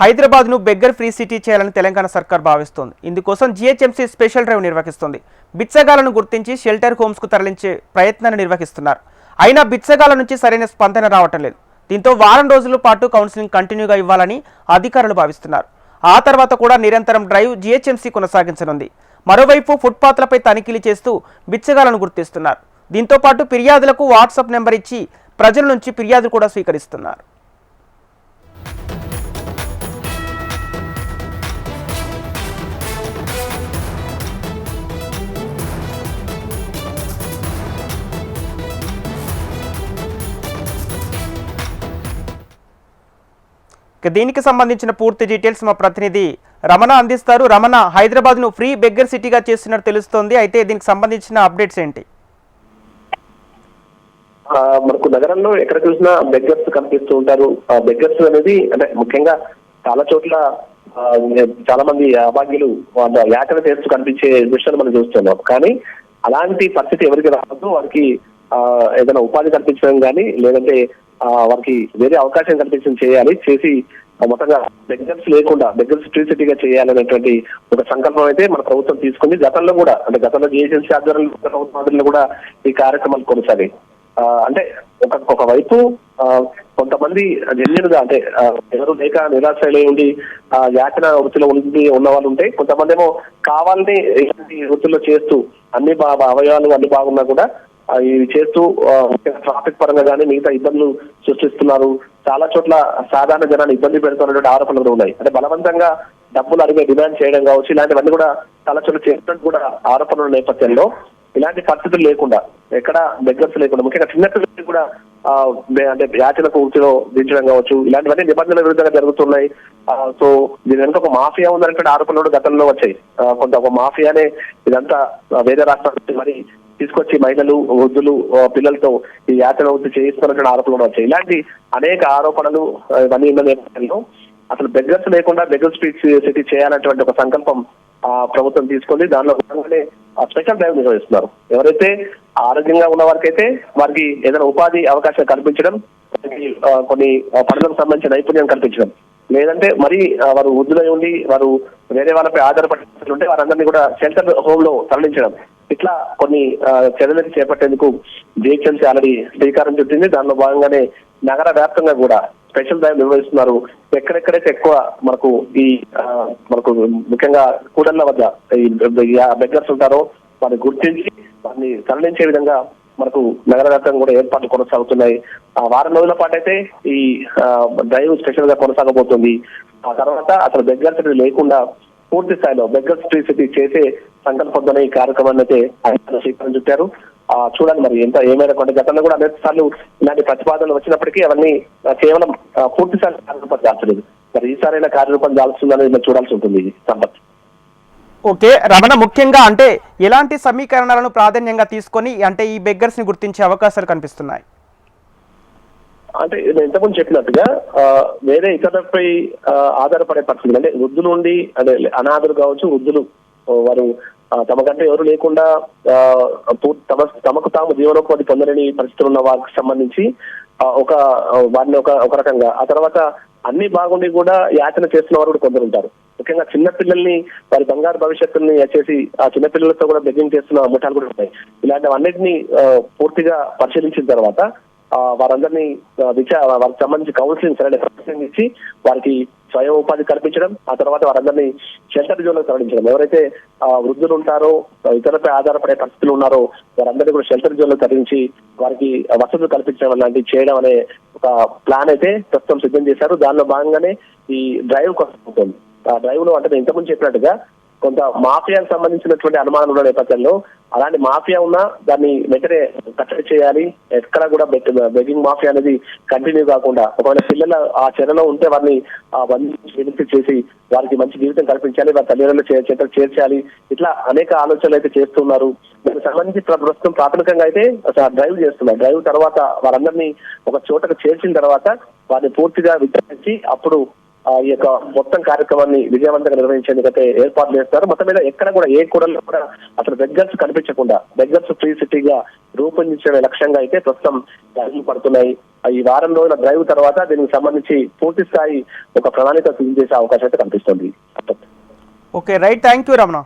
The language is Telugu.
హైదరాబాద్ను బెగ్గర్ ఫ్రీ సిటీ చేయాలని తెలంగాణ సర్కార్ భావిస్తోంది. ఇందుకోసం జీహెచ్ఎంసీ స్పెషల్ డ్రైవ్ నిర్వహిస్తుంది. బిచ్చగాళ్లను గుర్తించి షెల్టర్ హోమ్స్కు తరలించే ప్రయత్నాన్ని నిర్వహిస్తున్నారు. అయినా బిచ్చగాళ్ల నుంచి సరైన స్పందన రావటం లేదు. దీంతో వారం రోజుల పాటు కౌన్సిలింగ్ కంటిన్యూగా ఇవ్వాలని అధికారులు భావిస్తున్నారు. ఆ తర్వాత కూడా నిరంతరం డ్రైవ్ జీహెచ్ఎంసీ కొనసాగించనుంది. మరోవైపు ఫుట్పాత్లపై తనిఖీలు చేస్తూ బిచ్చగాళ్లను గుర్తిస్తున్నారు. దీంతో పాటు ఫిర్యాదులకు వాట్సాప్ నెంబర్ ఇచ్చి ప్రజల నుంచి ఫిర్యాదులు కూడా స్వీకరిస్తున్నారు. దీనికి సంబంధించిన పూర్తి డీటెయిల్స్ మా ప్రతినిధి రమణ అందిస్తారు. రమణ, హైదరాబాద్ను ఫ్రీ బెగ్గర్ సిటీగా చేస్తున్నట్టు తెలుస్తోంది. అయితే దీనికి సంబంధించిన అప్డేట్స్ ఏంటి? మనకు నగరంలో ఎక్కడ చూసినా బెగ్గర్స్ కనిపిస్తూ ఉంటారు. బెగ్గర్స్ అనేది అంటే ముఖ్యంగా చాలా చోట్ల చాలా మంది అభాగ్యులు వాళ్ళ యాత్ర చేస్తూ కనిపించే దృశ్యాలు మనం చూస్తున్నాం. కానీ అలాంటి పరిస్థితి ఎవరికి రావద్దు, వారికి ఏదైనా ఉపాధి కల్పించడం కానీ లేదంటే వారికి వేరే అవకాశం కల్పించడం చేసి మొత్తంగా బెగ్గర్స్ లేకుండా బెగ్గర్స్ ఫ్రీ సిటీగా చేయాలనేటువంటి ఒక సంకల్పం అయితే మన ప్రభుత్వం తీసుకుంది. గతంలో కూడా అంటే గతంలో జీహెచ్ఎంసీ ఆధ్వర్యంలో కూడా ఈ కార్యక్రమాలు కొనసాగాయి. అంటే ఒకవైపు కొంతమంది జెన్యున్గా అంటే ఎవరు లేక నిరాశలై ఉండి యాచన వృత్తిలో ఉన్న వాళ్ళు ఉంటే, కొంతమంది ఏమో కావాలని ఇలాంటి వృత్తుల్లో చేస్తూ అన్ని అవయవాలు అన్ని బాగున్నా కూడా ఇవి చేస్తూ ట్రాఫిక్ పరంగా కానీ మిగతా ఇబ్బందులు సృష్టిస్తున్నారు. చాలా చోట్ల సాధారణ జనాన్ని ఇబ్బంది పెడుతున్నటువంటి ఆరోపణలు ఉన్నాయి. అంటే బలవంతంగా డబ్బులు అడిగే డిమాండ్ చేయడం కావచ్చు, ఇలాంటివన్నీ కూడా చాలా చోట్ల చేస్తున్నట్టు కూడా ఆరోపణల నేపథ్యంలో ఇలాంటి పరిస్థితులు లేకుండా, ఎక్కడ బెగ్గర్స్ లేకుండా, ముఖ్యంగా చిన్నపిల్లలకి కూడా అంటే యాచనకు వృత్తిలో దించడం కావచ్చు, ఇలాంటివన్నీ నిబంధనల విరుద్ధంగా జరుగుతున్నాయి. సో దీని వెనుక ఒక మాఫియా ఉందనేటువంటి ఆరోపణలు గతంలో వచ్చాయి. కొంత ఒక మాఫియానే ఇదంతా వేరే రాష్ట్రాల నుంచి మరి తీసుకొచ్చి మహిళలు, వృద్ధులు, పిల్లలతో ఈ యాత్ర వృత్తి చేయిస్తున్నటువంటి ఆరోపణలు వచ్చాయి. ఇలాంటి అనేక ఆరోపణలు ఇవన్నీ ఉన్న నేపథ్యంలో అసలు బెగ్గర్స్ లేకుండా బెగ్గర్ స్ట్రీట్ సిటీ చేయాలనేటువంటి ఒక సంకల్పం ప్రభుత్వం తీసుకుంది. దానిలో భాగంగానే స్పెషల్ డ్రైవ్ నిర్వహిస్తున్నారు. ఎవరైతే ఆరోగ్యంగా ఉన్న వారికైతే వారికి ఏదైనా ఉపాధి అవకాశం కల్పించడం, కొన్ని పనులకు సంబంధించిన నైపుణ్యం కల్పించడం, లేదంటే మరి వారు వృద్ధులై ఉండి వారు వేరే వాళ్ళపై ఆధారపడి ఉంటే వారందరినీ కూడా షెల్టర్ హోమ్ లో తరలించడం, ఇట్లా కొన్ని చర్యలు చేపట్టేందుకు జీహెచ్ఎంసీ ఆల్రెడీ శ్రీకారం చుట్టింది. దానిలో భాగంగానే నగర వ్యాప్తంగా కూడా స్పెషల్ డ్రైవ్ నిర్వహిస్తున్నారు. ఎక్కడెక్కడైతే ఎక్కువ మనకు ముఖ్యంగా కూడళ్ల వద్ద ఈ బెగ్గర్స్ ఉంటారో వారిని గుర్తించి వారిని తరలించే విధంగా మనకు నగర వ్యాప్తంగా కూడా ఏర్పాట్లు కొనసాగుతున్నాయి. వారం రోజుల పాటు అయితే ఈ డ్రైవ్ స్పెషల్ గా కొనసాగబోతుంది. ఆ తర్వాత అసలు బెగ్గర్స్ లేకుండా పూర్తి స్థాయిలో బెగ్గర్స్ ఫ్రీ సిటీ చేసే సంకల్పంతోనే ఈ కార్యక్రమాన్ని అయితే ఆయన శ్రీకారం చుట్టారు. చూడాలి మరి ఏమైనా కొంటే గతంలో కూడా అనేక సార్లు ఇలాంటి ప్రతిపాదనలు వచ్చినప్పటికీ అవన్నీ కేవలం పూర్తి స్థాయి కార్యరూపం దాల్చలేదు. మరి ఈసారైనా కార్యరూపం దాల్చుందని చూడాల్సి ఉంటుంది సంపత్. ఓకే రమణ, ముఖ్యంగా అంటే ఎలాంటి సమీకరణాలను ప్రాధాన్యంగా తీసుకొని అంటే ఈ బెగ్గర్స్ ని గుర్తించే అవకాశాలు కనిపిస్తున్నాయి? అంటే నేను ఇంతకుముందు చెప్పినట్టుగా వేరే ఇతరులపై ఆధారపడే పరిస్థితులు, అంటే వృద్ధులు ఉండి అంటే అనాథులు కావచ్చు, వృద్ధులు వారు తమకంటే ఎవరు లేకుండా తమకు తాము జీవనోపాధి పొందలేని పరిస్థితులు ఉన్న వారికి సంబంధించి వారిని ఒక రకంగా, ఆ తర్వాత అన్ని బాగుండి కూడా యాచన చేస్తున్న వారు కూడా కొందరు ఉంటారు. ముఖ్యంగా చిన్నపిల్లల్ని వారి బంగారు భవిష్యత్తుని చేసి ఆ చిన్నపిల్లలతో కూడా బెగ్గింగ్ చేస్తున్న ముఠాలు కూడా ఉంటాయి. ఇలాంటివన్నిటిని పూర్తిగా పరిశీలించిన తర్వాత వారందరినీ వారికి సంబంధించి కౌన్సిలింగ్ సరైన కౌన్సిలింగ్ ఇచ్చి వారికి స్వయం ఉపాధి కల్పించడం, ఆ తర్వాత వారందరినీ షెల్టర్ జోన్లో తరలించడం. ఎవరైతే వృద్ధులు ఉంటారో, ఇతరులపై ఆధారపడే పరిస్థితులు ఉన్నారో వారందరినీ కూడా షెల్టర్ జోన్లో తరలించి వారికి వసతులు కల్పించడం లాంటివి చేయడం అనే ఒక ప్లాన్ అయితే ప్రస్తుతం సిద్ధం చేశారు. దానిలో భాగంగానే ఈ డ్రైవ్ కొనసాగుతుంది. ఆ డ్రైవ్ లో అంటే ఇంతకుముందు చెప్పినట్టుగా కొంత మాఫియాకు సంబంధించినటువంటి అనుమానాలు ఉన్న నేపథ్యంలో అలాంటి మాఫియా ఉన్నా దాన్ని వెంటనే కట్టడి చేయాలి. ఎక్కడ కూడా బెగ్గింగ్ మాఫియా అనేది కంటిన్యూ కాకుండా, ఒకవేళ పిల్లలు ఆ చర్యలో ఉంటే వారిని బంధించి చేసి వారికి మంచి జీవితం కల్పించాలి, వారి తల్లిదండ్రులు చేర్చాలి. ఇట్లా అనేక ఆలోచనలు అయితే చేస్తున్నారు. దానికి సంబంధించి ప్రస్తుతం ప్రాథమికంగా అయితే డ్రైవ్ చేస్తున్నారు. డ్రైవ్ తర్వాత వారందరినీ ఒక చోటకు చేర్చిన తర్వాత వారిని పూర్తిగా విచారించి అప్పుడు ఈ యొక్క మొత్తం కార్యక్రమాన్ని విజయవంతంగా నిర్వహించేందుకైతే ఏర్పాట్లు చేస్తారు. మొత్తం మీద ఎక్కడ కూడా ఏ కూడల్లో కూడా అసలు బెగ్గర్స్ కనిపించకుండా బెగ్గర్స్ ఫ్రీ సిటీగా రూపొందించే లక్ష్యంగా అయితే ప్రస్తుతం పడుతున్నాయి. ఈ వారం రోజుల డ్రైవ్ తర్వాత దీనికి సంబంధించి పూర్తి స్థాయి ఒక ప్రణాళిక సిద్ధం చేసే అవకాశం అయితే కనిపిస్తుంది. Okay right, thank you Ramana.